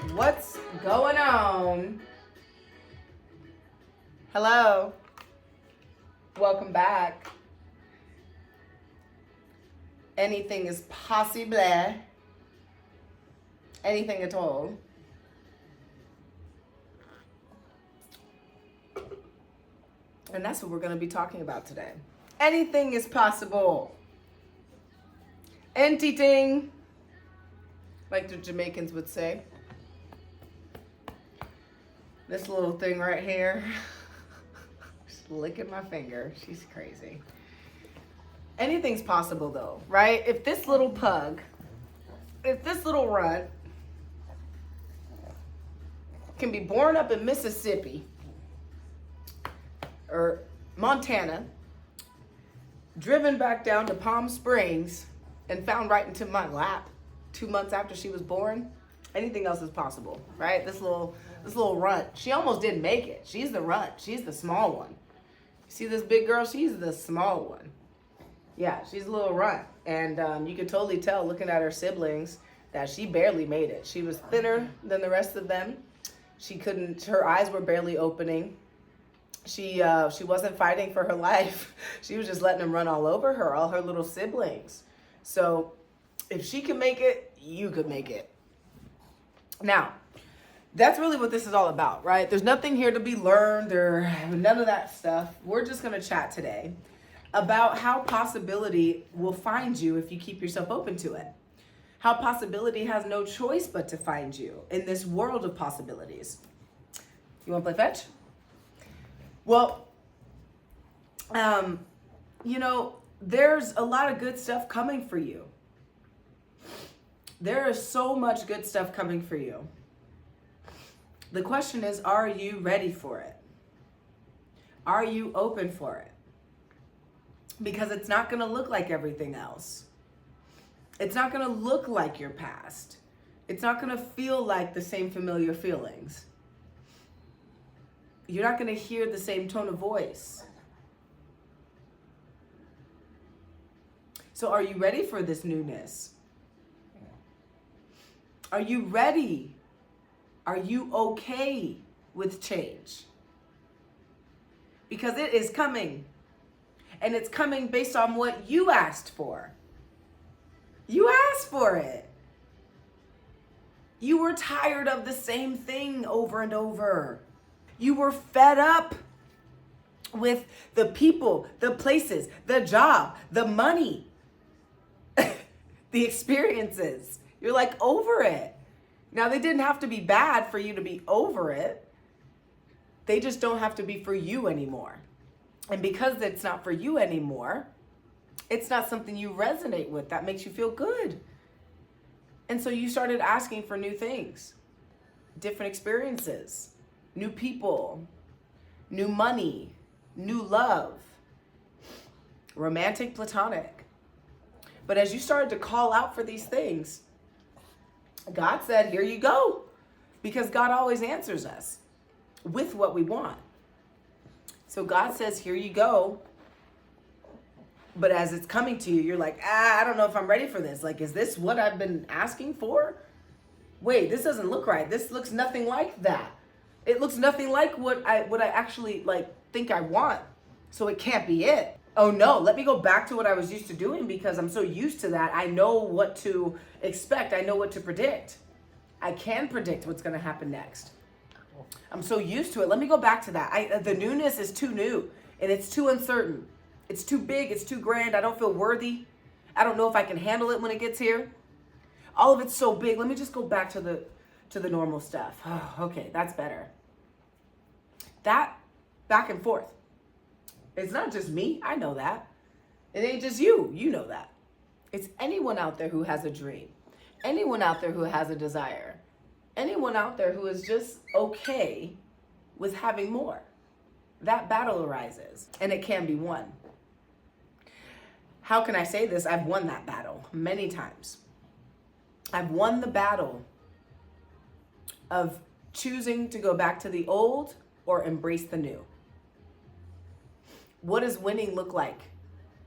What's going on? Hello. Welcome back. Anything is possible. Anything at all. And that's what we're going to be talking about today. Anything is possible. Anything, like the Jamaicans would say. This little thing right here, just licking my finger. She's crazy. Anything's possible though, right? If this little pug, if this little runt can be born up in Mississippi or Montana, driven back down to Palm Springs and found right into my lap 2 months after she was born, anything else is possible, right? This little runt, she almost didn't make it. She's the runt. She's the small one. You see this big girl? She's the small one. Yeah, she's a little runt. And you can totally tell looking at her siblings that she barely made it. She was thinner than the rest of them. Her eyes were barely opening. She wasn't fighting for her life. She was just letting them run all over her, all her little siblings. So if she can make it, you could make it. Now, that's really what this is all about, right? There's nothing here to be learned or none of that stuff. We're just going to chat today about how possibility will find you if you keep yourself open to it. How possibility has no choice but to find you in this world of possibilities. You want to play fetch? Well, there's a lot of good stuff coming for you. There is so much good stuff coming for you. The question is, are you ready for it? Are you open for it? Because it's not going to look like everything else. It's not going to look like your past. It's not going to feel like the same familiar feelings. You're not going to hear the same tone of voice. So are you ready for this newness? Are you ready? Are you okay with change? Because it is coming. And it's coming based on what you asked for. You asked for it. You were tired of the same thing over and over. You were fed up with the people, the places, the job, the money, the experiences. You're like over it. Now, they didn't have to be bad for you to be over it. They just don't have to be for you anymore. And because it's not for you anymore, it's not something you resonate with that makes you feel good. And so you started asking for new things, different experiences, new people, new money, new love, romantic, platonic. But as you started to call out for these things, God said, here you go. Because God always answers us with what we want. So God says, here you go. But as it's coming to you, you're like, I don't know if I'm ready for this. Like, is this what I've been asking for? Wait, this doesn't look right. This looks nothing like that. It looks nothing like what I actually think I want. So it can't be it. Oh no, let me go back to what I was used to doing because I'm so used to that. I know what to expect. I know what to predict. I can predict what's going to happen next. I'm so used to it. Let me go back to that. The newness is too new and it's too uncertain. It's too big. It's too grand. I don't feel worthy. I don't know if I can handle it when it gets here. All of it's so big. Let me just go back to the normal stuff. Oh, okay, that's better. That back and forth. It's not just me. I know that. It ain't just you. You know that. It's anyone out there who has a dream. Anyone out there who has a desire. Anyone out there who is just okay with having more. That battle arises and it can be won. How can I say this? I've won that battle many times. I've won the battle of choosing to go back to the old or embrace the new. What does winning look like?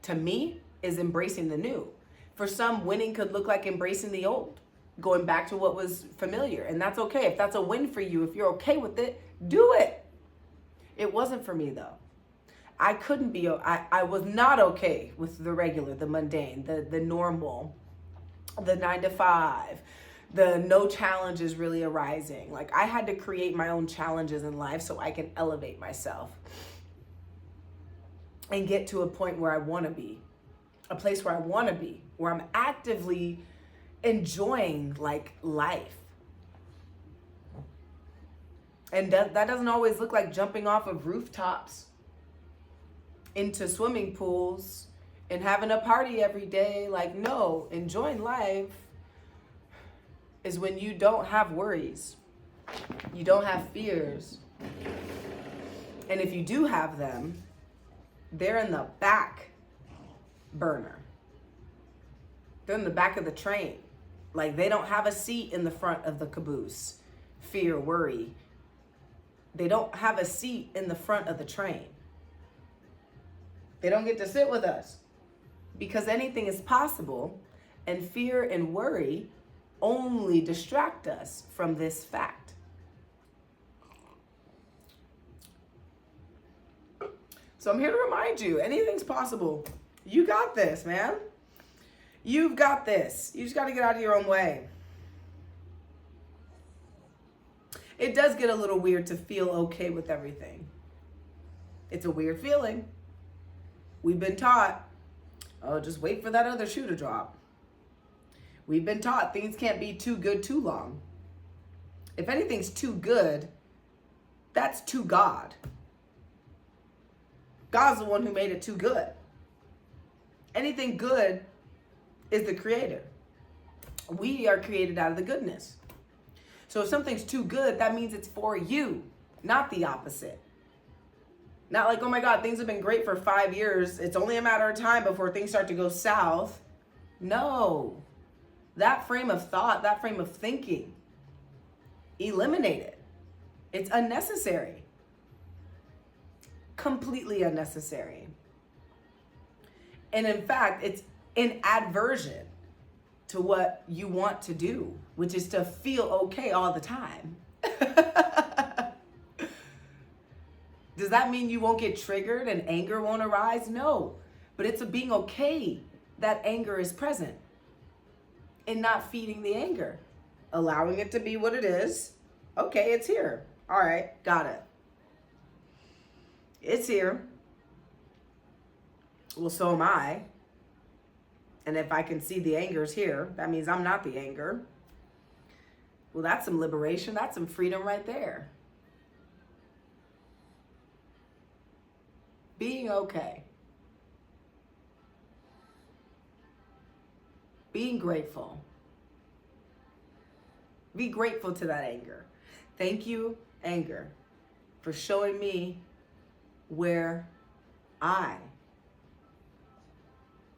To me, is embracing the new. For some, winning could look like embracing the old. going back to what was familiar. And that's okay. If that's a win for you, if you're okay with it, do it. It wasn't for me though. I couldn't be, I was not okay with the regular, the mundane, the normal, the 9 to 5, the no challenges really arising. Like I had to create my own challenges in life so I can elevate myself and get to a point where I want to be, a place where I want to be, where I'm actively enjoying like life. And that doesn't always look like jumping off of rooftops into swimming pools and having a party every day. Like, no, enjoying life is when you don't have worries. You don't have fears. And if you do have them, they're in the back burner. They're in the back of the train. Like they don't have a seat in the front of the caboose. Fear, worry. They don't have a seat in the front of the train. They don't get to sit with us because anything is possible, and fear and worry only distract us from this fact. So I'm here to remind you, anything's possible. You got this, man. You've got this. You just got to get out of your own way. It does get a little weird to feel okay with everything. It's a weird feeling. We've been taught, oh, just wait for that other shoe to drop. We've been taught things can't be too good too long. If anything's too good, that's too God. God's the one who made it too good. Anything good is the creator. We are created out of the goodness. So if something's too good, that means it's for you, not the opposite. Not like, oh my God, things have been great for 5 years. It's only a matter of time before things start to go south. No. That frame of thought, that frame of thinking, eliminate it. It's unnecessary. Completely unnecessary. And in fact, it's in adversion to what you want to do, which is to feel okay all the time. Does that mean you won't get triggered and anger won't arise? No, but it's a being okay that anger is present and not feeding the anger, allowing it to be what it is. Okay, it's here. All right, got it. It's here. Well, so am I. And if I can see the anger's here, that means I'm not the anger. Well, that's some liberation. That's some freedom right there. Being okay. Being grateful. Be grateful to that anger. Thank you, anger, for showing me where I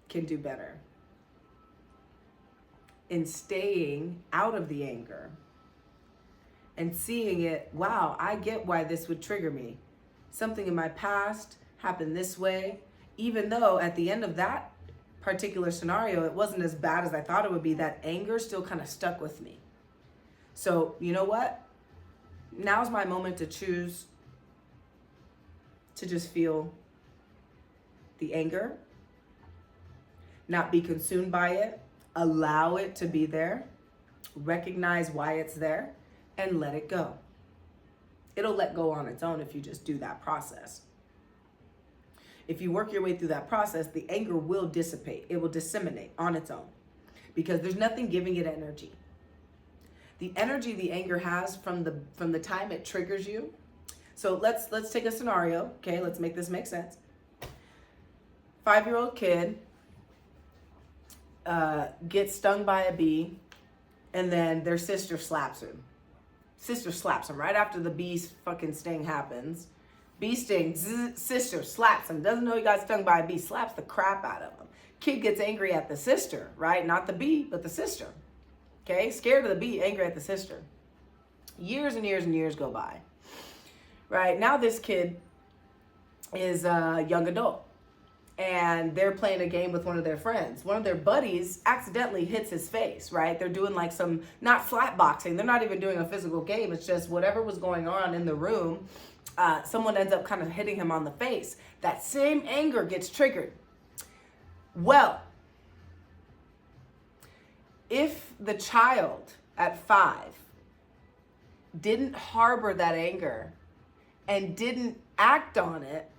can do better. In staying out of the anger and seeing it, wow, I get why this would trigger me. Something in my past happened this way, even though at the end of that particular scenario, it wasn't as bad as I thought it would be. That anger still kind of stuck with me. So you know what? Now's my moment to choose to just feel the anger, not be consumed by it, allow it to be there, recognize why it's there, and let it go. It'll let go on its own if you just do that process. If you work your way through that process, the anger will dissipate. It will disseminate on its own because there's nothing giving it energy. The energy the anger has from the time it triggers you. So let's take a scenario. Okay, let's make this make sense. 5-year-old kid gets stung by a bee, and then their sister slaps him. Sister slaps him right after the bee's fucking sting happens. Bee stings, sister slaps him, doesn't know he got stung by a bee, slaps the crap out of him. Kid gets angry at the sister, right? Not the bee, but the sister. Okay, scared of the bee, angry at the sister. Years and years and years go by. Right, now this kid is a young adult. and they're playing a game with one of their friends. One of their buddies accidentally hits his face, right? They're doing like some, not flat boxing. They're not even doing a physical game. It's just whatever was going on in the room. Someone ends up kind of hitting him on the face. That same anger gets triggered. Well, if the child at 5 didn't harbor that anger and didn't act on it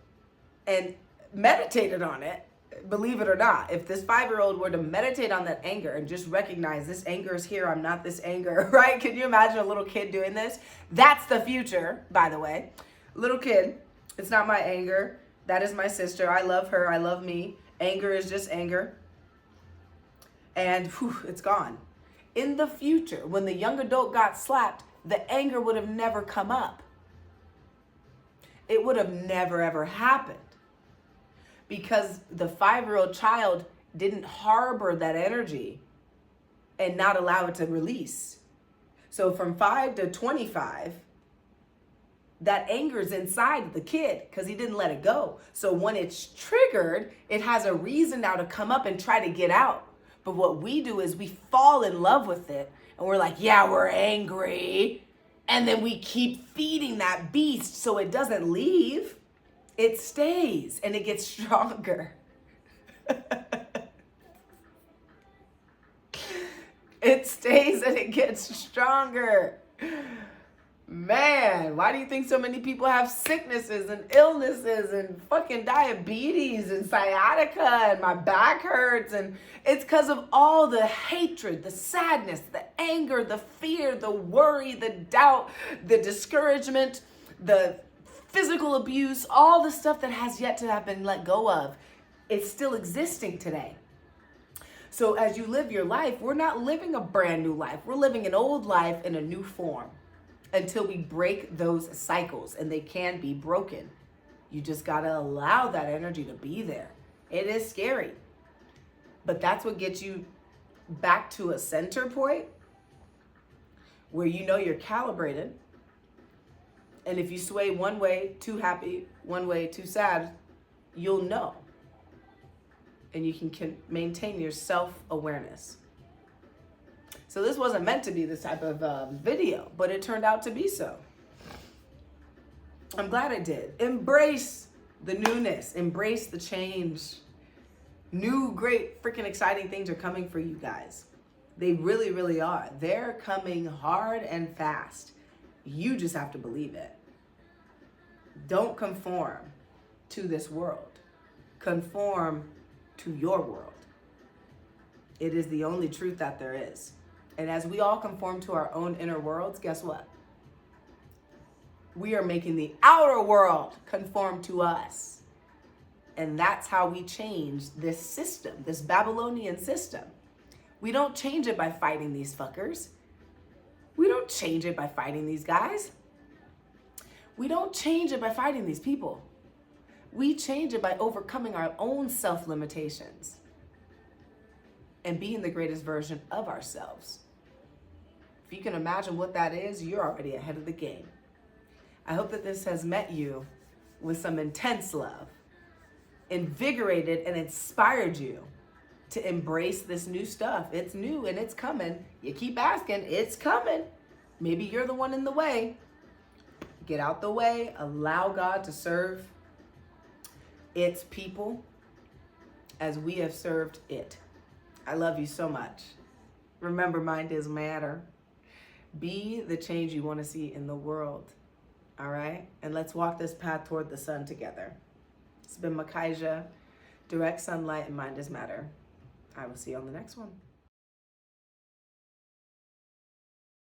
and meditated on it, believe it or not, if this 5-year-old were to meditate on that anger and just recognize this anger is here, I'm not this anger, right? Can you imagine a little kid doing this? That's the future, by the way. Little kid, it's not my anger. That is my sister. I love her. I love me. Anger is just anger. And whew, it's gone. In the future, when the young adult got slapped, the anger would have never come up. It would have never, ever happened. Because the 5-year-old child didn't harbor that energy and not allow it to release. So from 5 to 25, that anger's inside the kid because he didn't let it go. So when it's triggered, it has a reason now to come up and try to get out. But what we do is we fall in love with it and we're like, yeah, we're angry. And then we keep feeding that beast so it doesn't leave. It stays and it gets stronger. It stays and it gets stronger. Man, why do you think so many people have sicknesses and illnesses and fucking diabetes and sciatica and my back hurts? And it's because of all the hatred, the sadness, the anger, the fear, the worry, the doubt, the discouragement, the physical abuse, all the stuff that has yet to have been let go of. It's still existing today. So as you live your life, we're not living a brand new life. We're living an old life in a new form until we break those cycles, and they can be broken. You just gotta allow that energy to be there. It is scary, but that's what gets you back to a center point where you know you're calibrated. And if you sway one way, too happy, one way, too sad, you'll know. And you can maintain your self-awareness. So this wasn't meant to be this type of video, but it turned out to be so. I'm glad it did. Embrace the newness. Embrace the change. New, great, freaking exciting things are coming for you guys. They really, really are. They're coming hard and fast. You just have to believe it. Don't conform to this world. Conform to your world. It is the only truth that there is. And as we all conform to our own inner worlds, guess what? We are making the outer world conform to us. And that's how we change this system, this Babylonian system. We don't change it by fighting these fuckers. We don't change it by fighting these guys. We don't change it by fighting these people. We change it by overcoming our own self-limitations and being the greatest version of ourselves. If you can imagine what that is, you're already ahead of the game. I hope that this has met you with some intense love, invigorated and inspired you to embrace this new stuff. It's new and it's coming. You keep asking, it's coming. Maybe you're the one in the way. Get out the way, allow God to serve its people as we have served it. I love you so much. Remember, mind is matter. Be the change you want to see in the world. All right? And let's walk this path toward the sun together. It's been Makaija, direct sunlight and mind is matter. I will see you on the next one.